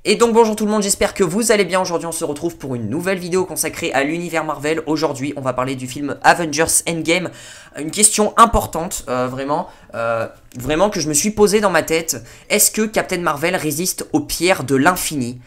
Et donc bonjour tout le monde, j'espère que vous allez bien. Aujourd'hui on se retrouve pour une nouvelle vidéo consacrée à l'univers Marvel. Aujourd'hui on va parler du film Avengers Endgame. Une question importante, vraiment que je me suis posée dans ma tête. Est-ce que Captain Marvel résiste aux pierres de l'infini?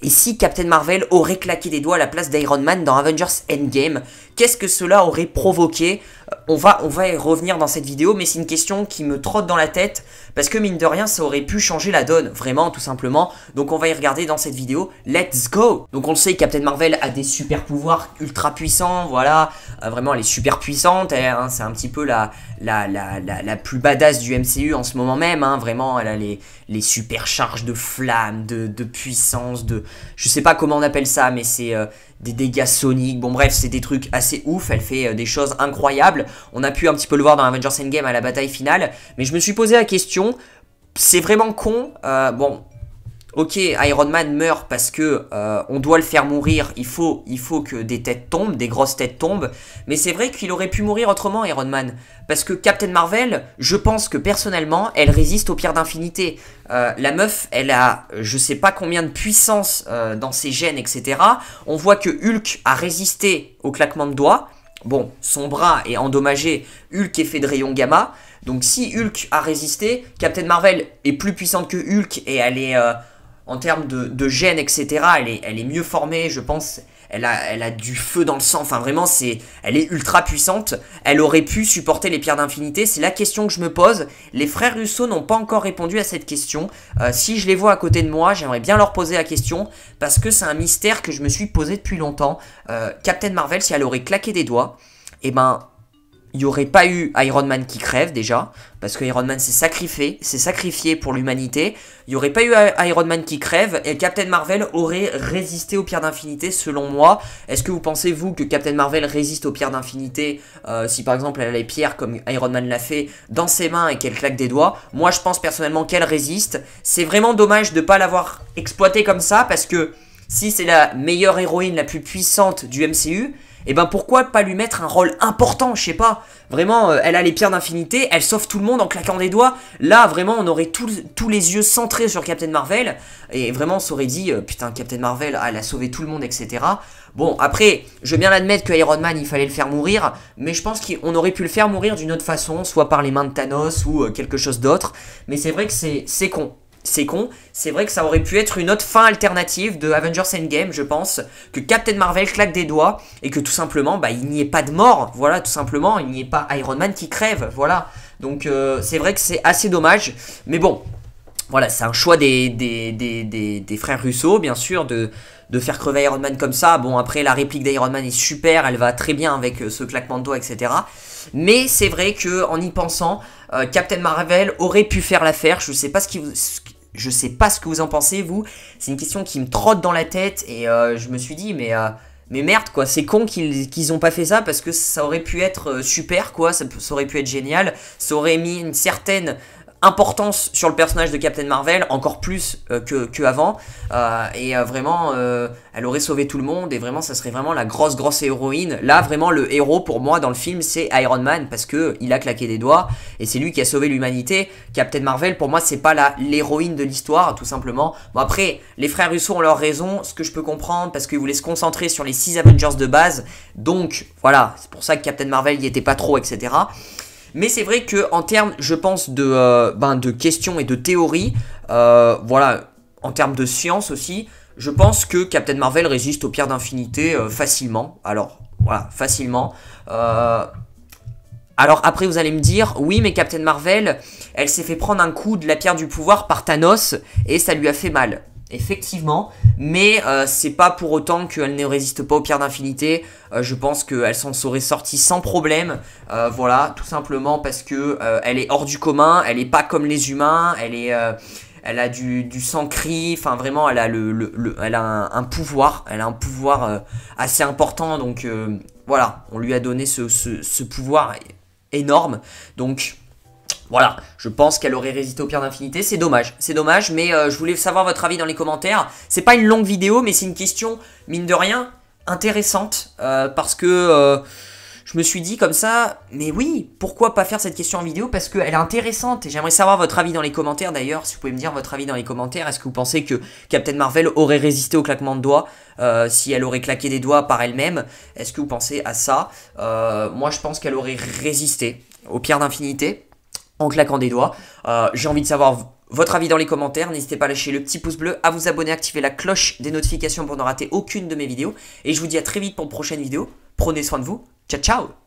Et si Captain Marvel aurait claqué des doigts à la place d'Iron Man dans Avengers Endgame, qu'est-ce que cela aurait provoqué? On va y revenir dans cette vidéo, mais c'est une question qui me trotte dans la tête, parce que mine de rien, ça aurait pu changer la donne, vraiment, tout simplement. Donc on va y regarder dans cette vidéo, let's go! Donc on le sait, Captain Marvel a des super pouvoirs ultra puissants, voilà, vraiment elle est super puissante, hein, c'est un petit peu la plus badass du MCU en ce moment même, hein, vraiment, elle a les super charges de flammes, de puissance, je sais pas comment on appelle ça, mais c'est des dégâts soniques, bon bref, c'est des trucs assez ouf, elle fait des choses incroyables. On a pu un petit peu le voir dans Avengers Endgame à la bataille finale, mais je me suis posé la question, c'est vraiment con, bon, ok, Iron Man meurt parce que on doit le faire mourir, il faut que des têtes tombent, des grosses têtes tombent, mais c'est vrai qu'il aurait pu mourir autrement, Iron Man, parce que Captain Marvel, je pense que personnellement, elle résiste aux pierres d'infinité. La meuf, elle a je sais pas combien de puissance dans ses gènes, etc. On voit que Hulk a résisté au claquement de doigts. Bon, son bras est endommagé, Hulk est fait de rayons gamma, donc si Hulk a résisté, Captain Marvel est plus puissante que Hulk et elle est... en termes de gènes, etc., elle est mieux formée, je pense. Elle a du feu dans le sang. Enfin, vraiment, elle est ultra puissante. Elle aurait pu supporter les pierres d'infinité. C'est la question que je me pose. Les frères Russo n'ont pas encore répondu à cette question. Si je les vois à côté de moi, j'aimerais bien leur poser la question. Parce que c'est un mystère que je me suis posé depuis longtemps. Captain Marvel, si elle aurait claqué des doigts, eh ben... il n'y aurait pas eu Iron Man qui crève déjà, parce que Iron Man s'est sacrifié pour l'humanité. Il n'y aurait pas eu Iron Man qui crève, et Captain Marvel aurait résisté aux pierres d'infinité selon moi. Est-ce que vous pensez, vous, que Captain Marvel résiste aux pierres d'infinité si par exemple elle a les pierres comme Iron Man l'a fait dans ses mains et qu'elle claque des doigts? Moi je pense personnellement qu'elle résiste. C'est vraiment dommage de ne pas l'avoir exploité comme ça, parce que si c'est la meilleure héroïne, la plus puissante du MCU, et ben pourquoi pas lui mettre un rôle important, je sais pas. Vraiment, elle a les pierres d'infinité, elle sauve tout le monde en claquant des doigts. Là, vraiment, on aurait tous les yeux centrés sur Captain Marvel. Et vraiment, on s'aurait dit, putain, Captain Marvel, elle a sauvé tout le monde, etc. Bon, après, je veux bien l'admettre que Iron Man, il fallait le faire mourir. Mais je pense qu'on aurait pu le faire mourir d'une autre façon, soit par les mains de Thanos ou quelque chose d'autre. Mais c'est vrai que c'est con. C'est con, c'est vrai que ça aurait pu être une autre fin alternative de Avengers Endgame, je pense, que Captain Marvel claque des doigts et que tout simplement, bah, il n'y ait pas de mort, voilà, tout simplement, il n'y ait pas Iron Man qui crève, voilà. Donc c'est vrai que c'est assez dommage, mais bon, voilà, c'est un choix des frères Russo, bien sûr, de faire crever Iron Man comme ça. Bon, après, la réplique d'Iron Man est super, elle va très bien avec ce claquement de doigts, etc. Mais c'est vrai que en y pensant, Captain Marvel aurait pu faire l'affaire. Je sais pas ce que vous en pensez, vous. C'est une question qui me trotte dans la tête et je me suis dit, mais merde, quoi, c'est con qu'ils ont pas fait ça, parce que ça aurait pu être super, quoi, ça aurait pu être génial, ça aurait mis une certaine importance sur le personnage de Captain Marvel, encore plus que avant, et vraiment, elle aurait sauvé tout le monde, et vraiment, ça serait vraiment la grosse héroïne. Là, vraiment, le héros, pour moi, dans le film, c'est Iron Man, parce que il a claqué des doigts, et c'est lui qui a sauvé l'humanité. Captain Marvel, pour moi, c'est pas l'héroïne de l'histoire, tout simplement. Bon, après, les frères Russo ont leur raison, ce que je peux comprendre, parce qu'ils voulaient se concentrer sur les 6 Avengers de base, donc, voilà, c'est pour ça que Captain Marvel y était pas trop, etc., mais c'est vrai que en termes, je pense, de questions et de théories, voilà, en termes de science aussi, je pense que Captain Marvel résiste aux pierres d'infinité facilement. Alors, voilà, facilement. Alors après, vous allez me dire, oui, mais Captain Marvel, elle s'est fait prendre un coup de la pierre du pouvoir par Thanos et ça lui a fait mal. Effectivement, mais c'est pas pour autant qu'elle ne résiste pas aux pierres d'infinité. Je pense qu'elle s'en serait sortie sans problème. Voilà, tout simplement parce que elle est hors du commun, elle est pas comme les humains, elle a du sang cri, enfin vraiment elle a elle a un pouvoir, assez important, donc voilà, on lui a donné ce pouvoir énorme, donc voilà, je pense qu'elle aurait résisté aux pierres d'infinité, c'est dommage, mais je voulais savoir votre avis dans les commentaires. C'est pas une longue vidéo, mais c'est une question, mine de rien, intéressante, parce que je me suis dit comme ça, mais oui, pourquoi pas faire cette question en vidéo, parce qu'elle est intéressante et j'aimerais savoir votre avis dans les commentaires d'ailleurs, si vous pouvez me dire votre avis dans les commentaires, est-ce que vous pensez que Captain Marvel aurait résisté au claquement de doigts, si elle aurait claqué des doigts par elle-même, est-ce que vous pensez à ça? Moi je pense qu'elle aurait résisté aux pierres d'infinité en claquant des doigts. J'ai envie de savoir votre avis dans les commentaires, n'hésitez pas à lâcher le petit pouce bleu, à vous abonner, activer la cloche des notifications pour ne rater aucune de mes vidéos. Et je vous dis à très vite pour une prochaine vidéo. Prenez soin de vous. Ciao ciao.